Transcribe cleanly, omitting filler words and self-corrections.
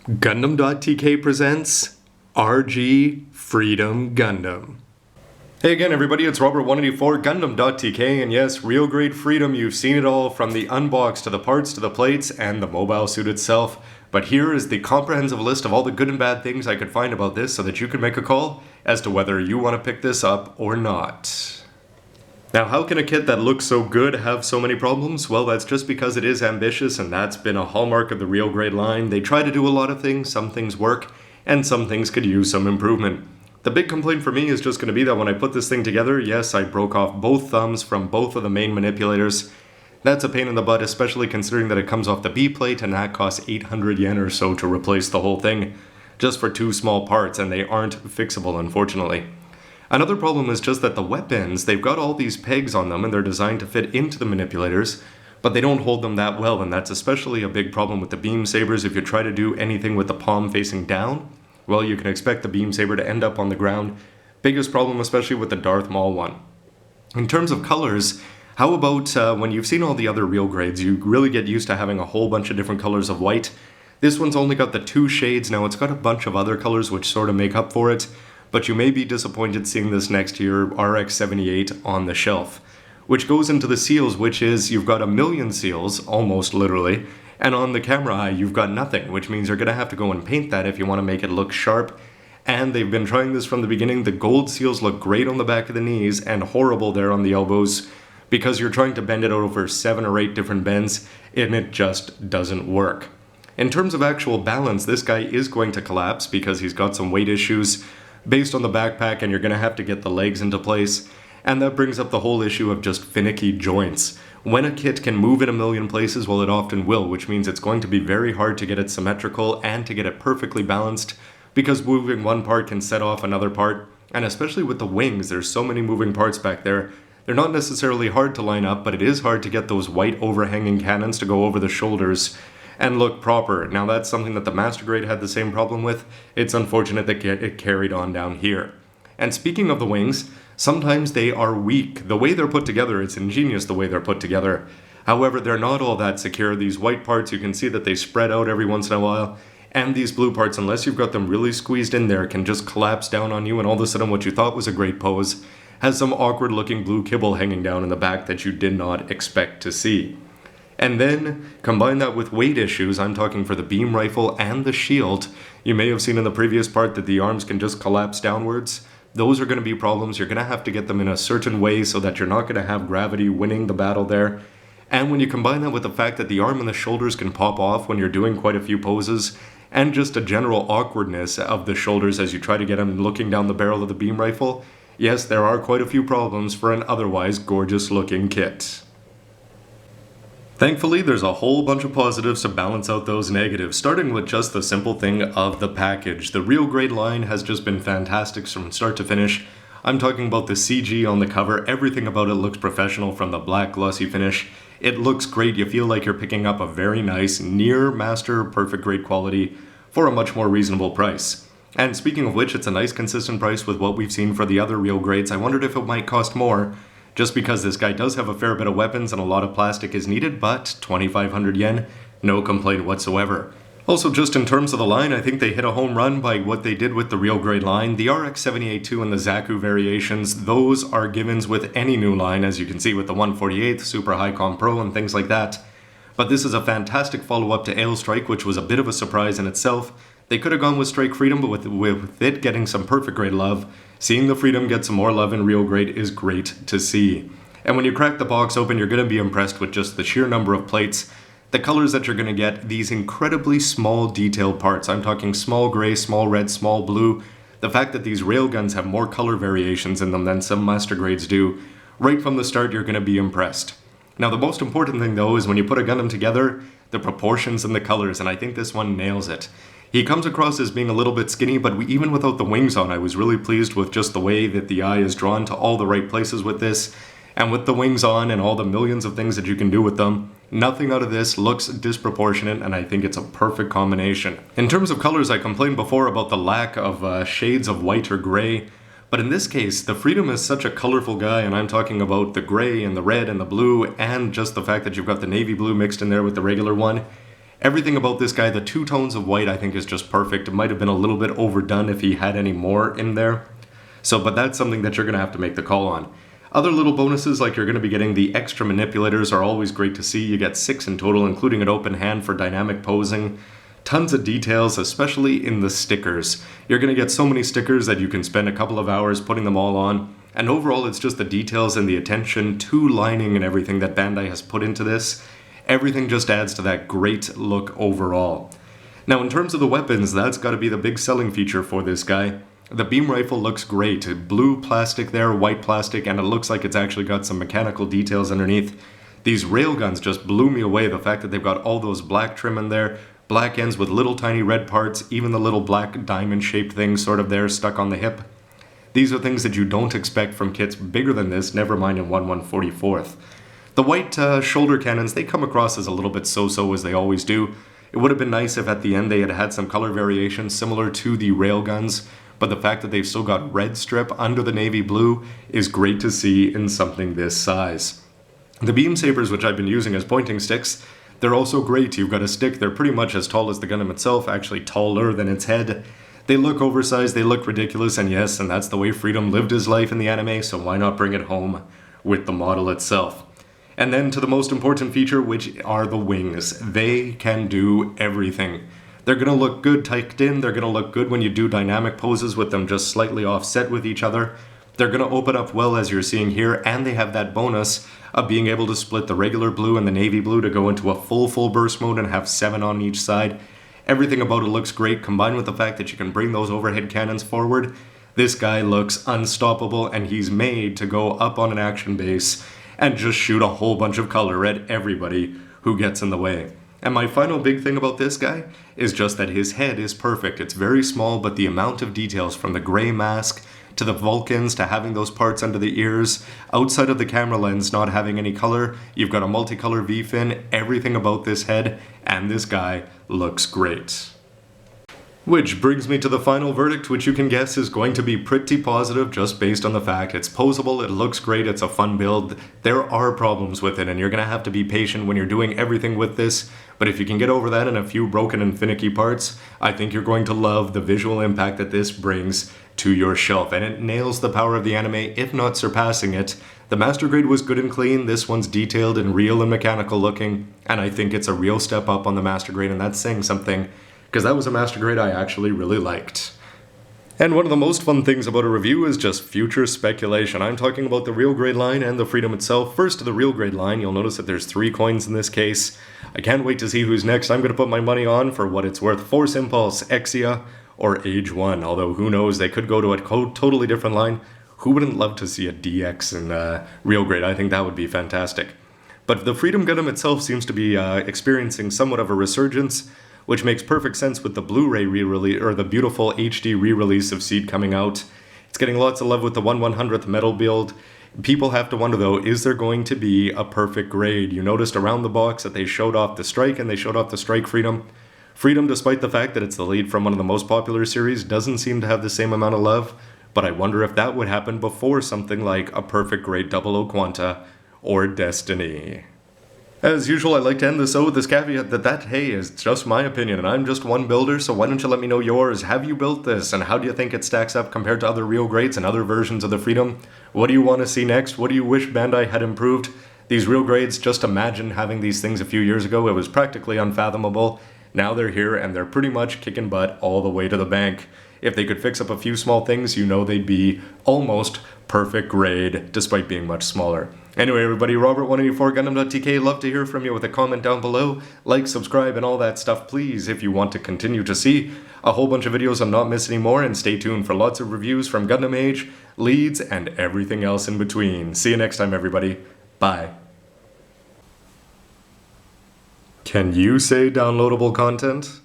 Gundam.tk presents RG Freedom Gundam. Hey again everybody, it's Robert184, Gundam.tk, and yes, real grade freedom, you've seen it all from the unbox to the parts to the plates and the mobile suit itself. But here is the comprehensive list of all the good and bad things I could find about this so that you can make a call as to whether you want to pick this up or not. Now, how can a kit that looks so good have so many problems? Well, that's just because it is ambitious, and that's been a hallmark of the real grade line. They try to do a lot of things, some things work, and some things could use some improvement. The big complaint for me is just going to be that when I put this thing together, yes, I broke off both thumbs from both of the main manipulators. That's a pain in the butt, especially considering that it comes off the B plate, and that costs 800 yen or so to replace the whole thing, just for two small parts, and they aren't fixable, unfortunately. Another problem is just that the weapons, they've got all these pegs on them and they're designed to fit into the manipulators, but they don't hold them that well, and that's especially a big problem with the beam sabers. If you try to do anything with the palm facing down, well, you can expect the beam saber to end up on the ground. Biggest problem especially with the Darth Maul one. In terms of colors, how about when you've seen all the other real grades, you really get used to having a whole bunch of different colors of white. This one's only got the two shades. Now it's got a bunch of other colors which sort of make up for it, but you may be disappointed seeing this next to your RX-78 on the shelf. Which goes into the seals, which is you've got 1,000,000 seals, almost literally, and on the camera eye you've got nothing, which means you're going to have to go and paint that if you want to make it look sharp. And they've been trying this from the beginning. The gold seals look great on the back of the knees and horrible there on the elbows because you're trying to bend it over 7 or 8 different bends and it just doesn't work. In terms of actual balance, this guy is going to collapse because he's got some weight issues based on the backpack, and you're going to have to get the legs into place. And that brings up the whole issue of just finicky joints. When a kit can move in 1,000,000 places, well, it often will, which means it's going to be very hard to get it symmetrical and to get it perfectly balanced, because moving one part can set off another part. And especially with the wings, there's so many moving parts back there. They're not necessarily hard to line up, but it is hard to get those white overhanging cannons to go over the shoulders and look proper. Now that's something that the Master Grade had the same problem with. It's unfortunate that it carried on down here. And speaking of the wings, sometimes they are weak. The way they're put together, it's ingenious the way they're put together. However, they're not all that secure. These white parts, you can see that they spread out every once in a while. And these blue parts, unless you've got them really squeezed in there, can just collapse down on you, and all of a sudden what you thought was a great pose has some awkward looking blue kibble hanging down in the back that you did not expect to see. And then, combine that with weight issues, I'm talking for the beam rifle and the shield. You may have seen in the previous part that the arms can just collapse downwards. Those are going to be problems. You're going to have to get them in a certain way so that you're not going to have gravity winning the battle there. And when you combine that with the fact that the arm and the shoulders can pop off when you're doing quite a few poses, and just a general awkwardness of the shoulders as you try to get them looking down the barrel of the beam rifle, yes, there are quite a few problems for an otherwise gorgeous looking kit. Thankfully, there's a whole bunch of positives to balance out those negatives, starting with just the simple thing of the package. The real grade line has just been fantastic from start to finish. I'm talking about the CG on the cover. Everything about it looks professional, from the black glossy finish. It looks great. You feel like you're picking up a very nice, near master, perfect grade quality for a much more reasonable price. And speaking of which, it's a nice consistent price with what we've seen for the other real grades. I wondered if it might cost more, just because this guy does have a fair bit of weapons and a lot of plastic is needed, but 2,500 yen, no complaint whatsoever. Also, just in terms of the line, I think they hit a home run by what they did with the real grade line. The RX-78-2 and the Zaku variations, those are givens with any new line, as you can see with the 148th, Super Hi-Com Pro and things like that. But this is a fantastic follow-up to Ale Strike, which was a bit of a surprise in itself. They could have gone with Strike Freedom, but with it getting some perfect grade love, seeing the Freedom get some more love in real grade is great to see. And when you crack the box open, you're going to be impressed with just the sheer number of plates, the colors that you're going to get, these incredibly small detailed parts. I'm talking small gray, small red, small blue. The fact that these railguns have more color variations in them than some Master Grades do, right from the start you're going to be impressed. Now the most important thing though is when you put a Gundam together, the proportions and the colors, and I think this one nails it. He comes across as being a little bit skinny, but even without the wings on, I was really pleased with just the way that the eye is drawn to all the right places with this. And with the wings on and all the millions of things that you can do with them, nothing out of this looks disproportionate, and I think it's a perfect combination. In terms of colors, I complained before about the lack of shades of white or gray, but in this case, the Freedom is such a colorful guy, and I'm talking about the gray and the red and the blue, and just the fact that you've got the navy blue mixed in there with the regular one. Everything about this guy, the two tones of white I think is just perfect. It might have been a little bit overdone if he had any more in there. So, but that's something that you're going to have to make the call on. Other little bonuses, like you're going to be getting the extra manipulators, are always great to see. You get 6 in total, including an open hand for dynamic posing. Tons of details, especially in the stickers. You're going to get so many stickers that you can spend a couple of hours putting them all on. And overall, it's just the details and the attention to lining and everything that Bandai has put into this. Everything just adds to that great look overall. Now, in terms of the weapons, that's got to be the big selling feature for this guy. The beam rifle looks great. Blue plastic there, white plastic, and it looks like it's actually got some mechanical details underneath. These railguns just blew me away. The fact that they've got all those black trim in there, black ends with little tiny red parts, even the little black diamond-shaped thing sort of there stuck on the hip. These are things that you don't expect from kits bigger than this, never mind in 1/144th. The white shoulder cannons, they come across as a little bit so-so, as they always do. It would have been nice if at the end they had had some color variation similar to the railguns, but the fact that they've still got red strip under the navy blue is great to see in something this size. The beam sabers, which I've been using as pointing sticks, they're also great. You've got a stick, they're pretty much as tall as the Gundam itself, actually taller than its head. They look oversized, they look ridiculous, and yes, and that's the way Freedom lived his life in the anime, so why not bring it home with the model itself? And then to the most important feature, which are the wings. They can do everything. They're going to look good tucked in, they're going to look good when you do dynamic poses with them just slightly offset with each other. They're going to open up well as you're seeing here, and they have that bonus of being able to split the regular blue and the navy blue to go into a full burst mode and have 7 on each side. Everything about it looks great, combined with the fact that you can bring those overhead cannons forward. This guy looks unstoppable, and he's made to go up on an action base and just shoot a whole bunch of color at everybody who gets in the way. And my final big thing about this guy is just that his head is perfect. It's very small, but the amount of details from the gray mask to the Vulcans to having those parts under the ears, outside of the camera lens not having any color, you've got a multicolor V-fin, everything about this head and this guy looks great. Which brings me to the final verdict, which you can guess is going to be pretty positive just based on the fact it's posable, it looks great, it's a fun build. There are problems with it, and you're going to have to be patient when you're doing everything with this, but if you can get over that and a few broken and finicky parts, I think you're going to love the visual impact that this brings to your shelf, and it nails the power of the anime, if not surpassing it. The Master Grade was good and clean, this one's detailed and real and mechanical looking, and I think it's a real step up on the Master Grade, and that's saying something, because that was a Master Grade I actually really liked. And one of the most fun things about a review is just future speculation. I'm talking about the real grade line and the Freedom itself. First to the real grade line, you'll notice that there's 3 coins in this case. I can't wait to see who's next. I'm going to put my money on, for what it's worth, Force Impulse, Exia, or Age 1. Although who knows, they could go to a totally different line. Who wouldn't love to see a DX in real grade? I think that would be fantastic. But the Freedom Gundam itself seems to be experiencing somewhat of a resurgence, which makes perfect sense with the Blu-ray re-release, or the beautiful HD re-release of Seed coming out. It's getting lots of love with the 1/100th metal build. People have to wonder though, is there going to be a perfect grade? You noticed around the box that they showed off the Strike and they showed off the Strike Freedom. Freedom, despite the fact that it's the lead from one of the most popular series, doesn't seem to have the same amount of love, but I wonder if that would happen before something like a perfect grade 00 Quanta or Destiny. As usual, I like to end this out with this caveat that hey, is just my opinion, and I'm just one builder, so why don't you let me know yours? Have you built this, and how do you think it stacks up compared to other real grades and other versions of the Freedom? What do you want to see next? What do you wish Bandai had improved? These real grades, just imagine having these things a few years ago. It was practically unfathomable. Now they're here, and they're pretty much kicking butt all the way to the bank. If they could fix up a few small things, you know they'd be almost perfect grade, despite being much smaller. Anyway, everybody, Robert184 Gundam.tk, love to hear from you with a comment down below. Like, subscribe, and all that stuff, please, if you want to continue to see a whole bunch of videos on Not Miss Anymore, and stay tuned for lots of reviews from Gundam Age, leads, and everything else in between. See you next time, everybody. Bye. Can you say downloadable content?